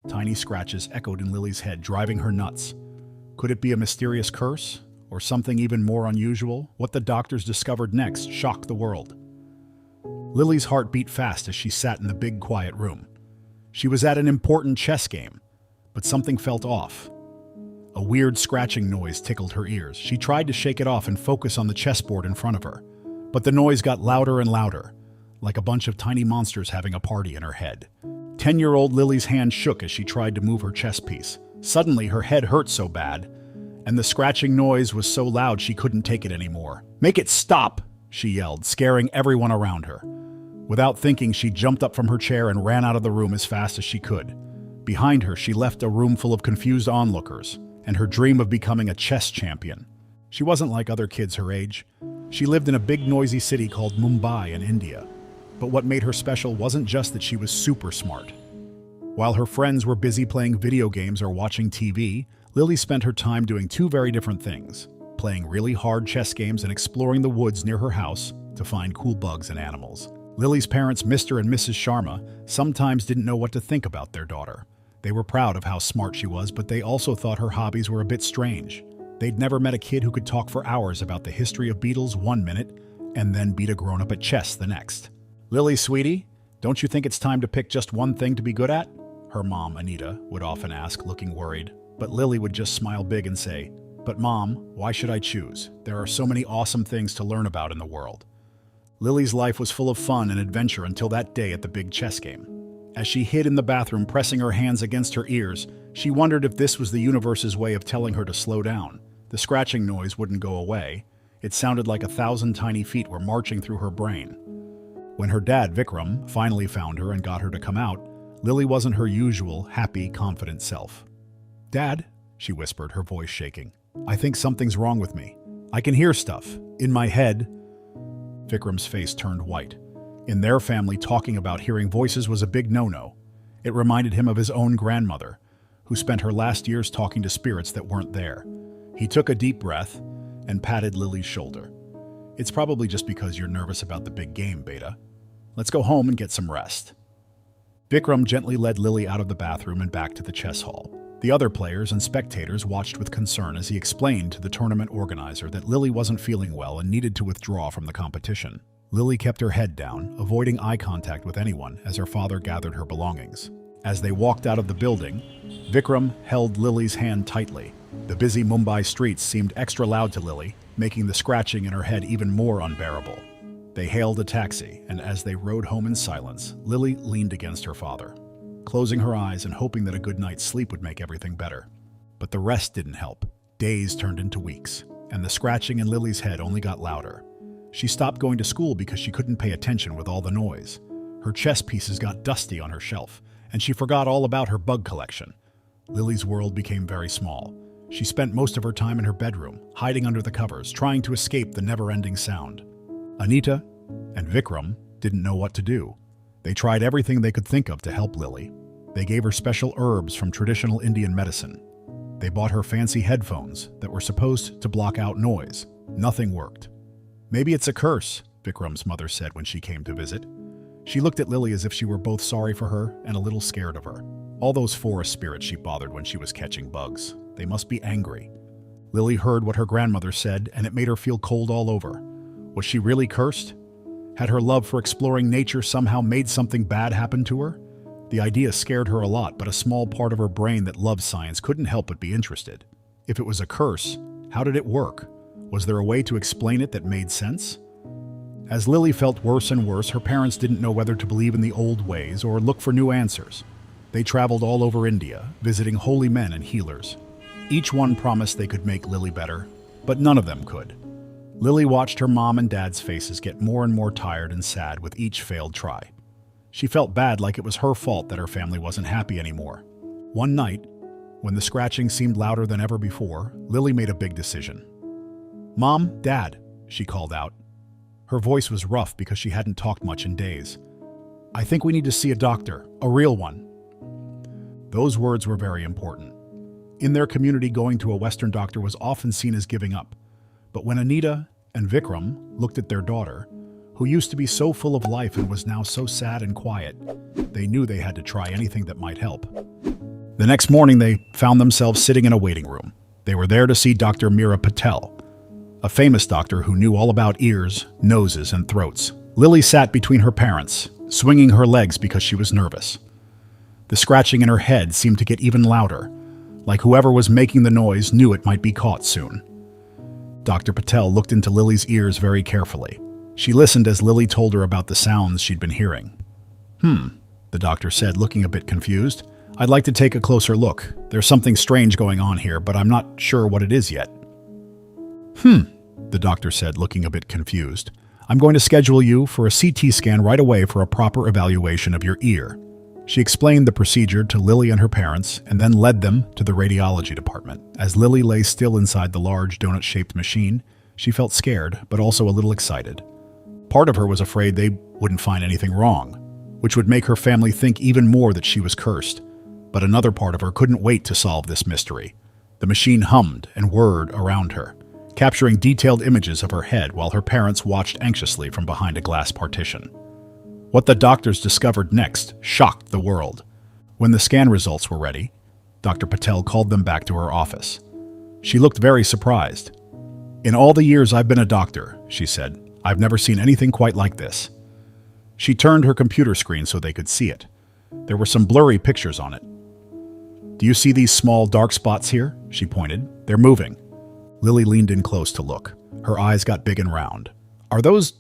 Tiny scratches echoed in Lily's head, driving her nuts. Could it be a mysterious curse? Or something even more unusual? What the doctors discovered next shocked the world. Lily's heart beat fast as she sat in the big, quiet room. She was at an important chess game, but something felt off. A weird scratching noise tickled her ears. She tried to shake it off and focus on the chessboard in front of her, but the noise got louder and louder, like a bunch of tiny monsters having a party in her head. 10-year-old Lily's hand shook as she tried to move her chess piece. Suddenly, her head hurt so bad, and the scratching noise was so loud she couldn't take it anymore. "Make it stop!" she yelled, scaring everyone around her. Without thinking, she jumped up from her chair and ran out of the room as fast as she could. Behind her, she left a room full of confused onlookers, and her dream of becoming a chess champion. She wasn't like other kids her age. She lived in a big, noisy city called Mumbai in India. But what made her special wasn't just that she was super smart. While her friends were busy playing video games or watching TV, Lily spent her time doing two very different things: playing really hard chess games and exploring the woods near her house to find cool bugs and animals. Lily's parents, Mr. and Mrs. Sharma, sometimes didn't know what to think about their daughter. They were proud of how smart she was, but they also thought her hobbies were a bit strange. They'd never met a kid who could talk for hours about the history of beetles one minute and then beat a grown-up at chess the next. "Lily, sweetie, don't you think it's time to pick just one thing to be good at?" her mom, Anita, would often ask, looking worried. But Lily would just smile big and say, "But Mom, why should I choose? There are so many awesome things to learn about in the world." Lily's life was full of fun and adventure until that day at the big chess game. As she hid in the bathroom, pressing her hands against her ears, she wondered if this was the universe's way of telling her to slow down. The scratching noise wouldn't go away. It sounded like 1,000 tiny feet were marching through her brain. When her dad, Vikram, finally found her and got her to come out, Lily wasn't her usual, happy, confident self. "Dad," she whispered, her voice shaking, "I think something's wrong with me. I can hear stuff. In my head." Vikram's face turned white. In their family, talking about hearing voices was a big no-no. It reminded him of his own grandmother, who spent her last years talking to spirits that weren't there. He took a deep breath and patted Lily's shoulder. "It's probably just because you're nervous about the big game, Beta. Let's go home and get some rest." Vikram gently led Lily out of the bathroom and back to the chess hall. The other players and spectators watched with concern as he explained to the tournament organizer that Lily wasn't feeling well and needed to withdraw from the competition. Lily kept her head down, avoiding eye contact with anyone as her father gathered her belongings. As they walked out of the building, Vikram held Lily's hand tightly. The busy Mumbai streets seemed extra loud to Lily, making the scratching in her head even more unbearable. They hailed a taxi, and as they rode home in silence, Lily leaned against her father, closing her eyes and hoping that a good night's sleep would make everything better. But the rest didn't help. Days turned into weeks, and the scratching in Lily's head only got louder. She stopped going to school because she couldn't pay attention with all the noise. Her chess pieces got dusty on her shelf, and she forgot all about her bug collection. Lily's world became very small. She spent most of her time in her bedroom, hiding under the covers, trying to escape the never-ending sound. Anita and Vikram didn't know what to do. They tried everything they could think of to help Lily. They gave her special herbs from traditional Indian medicine. They bought her fancy headphones that were supposed to block out noise. Nothing worked. "Maybe it's a curse," Vikram's mother said when she came to visit. She looked at Lily as if she were both sorry for her and a little scared of her. All those forest spirits she bothered when she was catching bugs. They must be angry. Lily heard what her grandmother said, and it made her feel cold all over. Was she really cursed? Had her love for exploring nature somehow made something bad happen to her? The idea scared her a lot, but a small part of her brain that loved science couldn't help but be interested. If it was a curse, how did it work? Was there a way to explain it that made sense? As Lily felt worse and worse, her parents didn't know whether to believe in the old ways or look for new answers. They traveled all over India, visiting holy men and healers. Each one promised they could make Lily better, but none of them could. Lily watched her mom and dad's faces get more and more tired and sad with each failed try. She felt bad, like it was her fault that her family wasn't happy anymore. One night, when the scratching seemed louder than ever before, Lily made a big decision. "Mom, Dad," she called out. Her voice was rough because she hadn't talked much in days. "I think we need to see a doctor, a real one." Those words were very important. In their community, going to a Western doctor was often seen as giving up. But when Anita and Vikram looked at their daughter, who used to be so full of life and was now so sad and quiet, they knew they had to try anything that might help. The next morning, they found themselves sitting in a waiting room. They were there to see Dr. Meera Patel, a famous doctor who knew all about ears, noses, and throats. Lily sat between her parents, swinging her legs because she was nervous. The scratching in her head seemed to get even louder, like whoever was making the noise knew it might be caught soon. Dr. Patel looked into Lily's ears very carefully. She listened as Lily told her about the sounds she'd been hearing. The doctor said, looking a bit confused. I'd like to take a closer look. There's something strange going on here, but I'm not sure what it is yet. The doctor said, looking a bit confused. I'm going to schedule you for a CT scan right away for a proper evaluation of your ear. She explained the procedure to Lily and her parents and then led them to the radiology department. As Lily lay still inside the large donut-shaped machine, she felt scared, but also a little excited. Part of her was afraid they wouldn't find anything wrong, which would make her family think even more that she was cursed. But another part of her couldn't wait to solve this mystery. The machine hummed and whirred around her, capturing detailed images of her head while her parents watched anxiously from behind a glass partition. What the doctors discovered next shocked the world. When the scan results were ready, Dr. Patel called them back to her office. She looked very surprised. In all the years I've been a doctor, she said, I've never seen anything quite like this. She turned her computer screen so they could see it. There were some blurry pictures on it. Do you see these small dark spots here? She pointed. They're moving. Lily leaned in close to look. Her eyes got big and round. Are those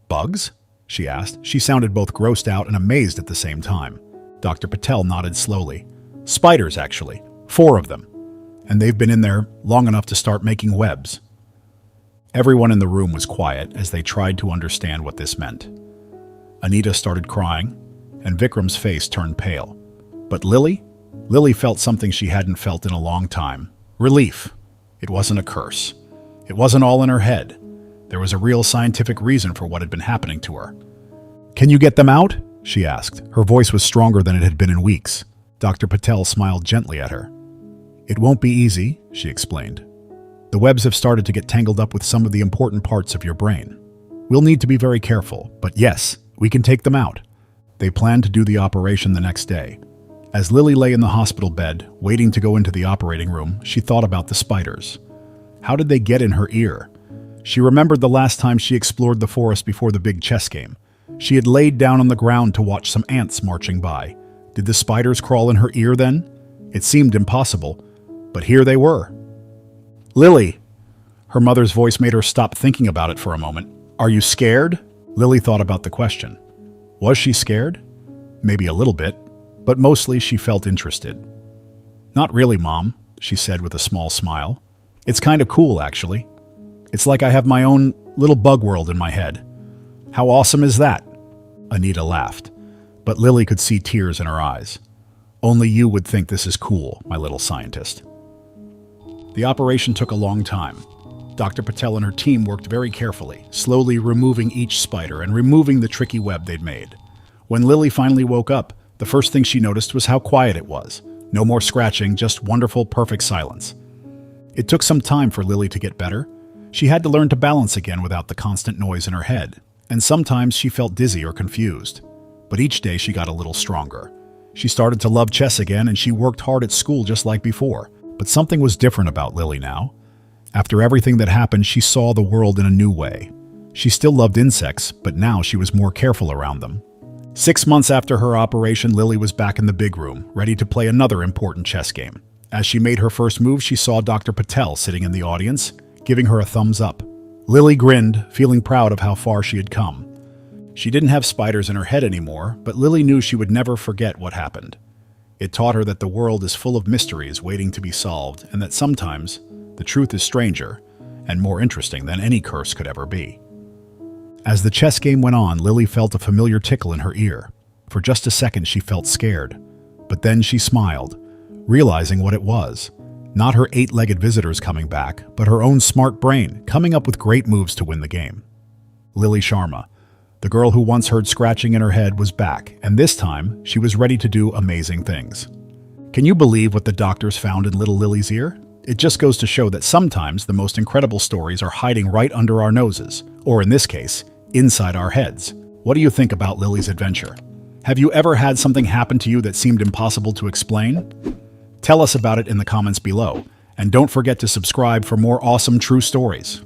bugs? She asked. She sounded both grossed out and amazed at the same time. Dr. Patel nodded slowly. Spiders, actually. 4 of them. And they've been in there long enough to start making webs. Everyone in the room was quiet as they tried to understand what this meant. Anita started crying, and Vikram's face turned pale. But Lily felt something she hadn't felt in a long time. Relief. It wasn't a curse. It wasn't all in her head. There was a real scientific reason for what had been happening to her. Can you get them out? She asked. Her voice was stronger than it had been in weeks. Dr. Patel smiled gently at her. It won't be easy, she explained. The webs have started to get tangled up with some of the important parts of your brain. We'll need to be very careful, but yes, we can take them out. They planned to do the operation the next day. As Lily lay in the hospital bed, waiting to go into the operating room, she thought about the spiders. How did they get in her ear? She remembered the last time she explored the forest before the big chess game. She had laid down on the ground to watch some ants marching by. Did the spiders crawl in her ear then? It seemed impossible, but here they were. Lily! Her mother's voice made her stop thinking about it for a moment. Are you scared? Lily thought about the question. Was she scared? Maybe a little bit, but mostly she felt interested. Not really, Mom, she said with a small smile. It's kind of cool, actually. It's like I have my own little bug world in my head. How awesome is that? Anita laughed, but Lily could see tears in her eyes. Only you would think this is cool, my little scientist. The operation took a long time. Dr. Patel and her team worked very carefully, slowly removing each spider and removing the tricky web they'd made. When Lily finally woke up, the first thing she noticed was how quiet it was. No more scratching, just wonderful, perfect silence. It took some time for Lily to get better. She had to learn to balance again without the constant noise in her head, and sometimes she felt dizzy or confused. But each day she got a little stronger. She started to love chess again, and she worked hard at school just like before. But something was different about Lily now. After everything that happened, she saw the world in a new way. She still loved insects, but now she was more careful around them. 6 months after her operation, Lily was back in the big room, ready to play another important chess game. As she made her first move, she saw Dr. Patel sitting in the audience, giving her a thumbs up. Lily grinned, feeling proud of how far she had come. She didn't have spiders in her head anymore, but Lily knew she would never forget what happened. It taught her that the world is full of mysteries waiting to be solved, and that sometimes the truth is stranger and more interesting than any curse could ever be. As the chess game went on, Lily felt a familiar tickle in her ear. For just a second, she felt scared. But then she smiled, realizing what it was. Not her 8-legged visitors coming back, but her own smart brain coming up with great moves to win the game. Lily Sharma, the girl who once heard scratching in her head, was back, and this time she was ready to do amazing things. Can you believe what the doctors found in little Lily's ear? It just goes to show that sometimes the most incredible stories are hiding right under our noses, or in this case, inside our heads. What do you think about Lily's adventure? Have you ever had something happen to you that seemed impossible to explain? Tell us about it in the comments below. And don't forget to subscribe for more awesome true stories.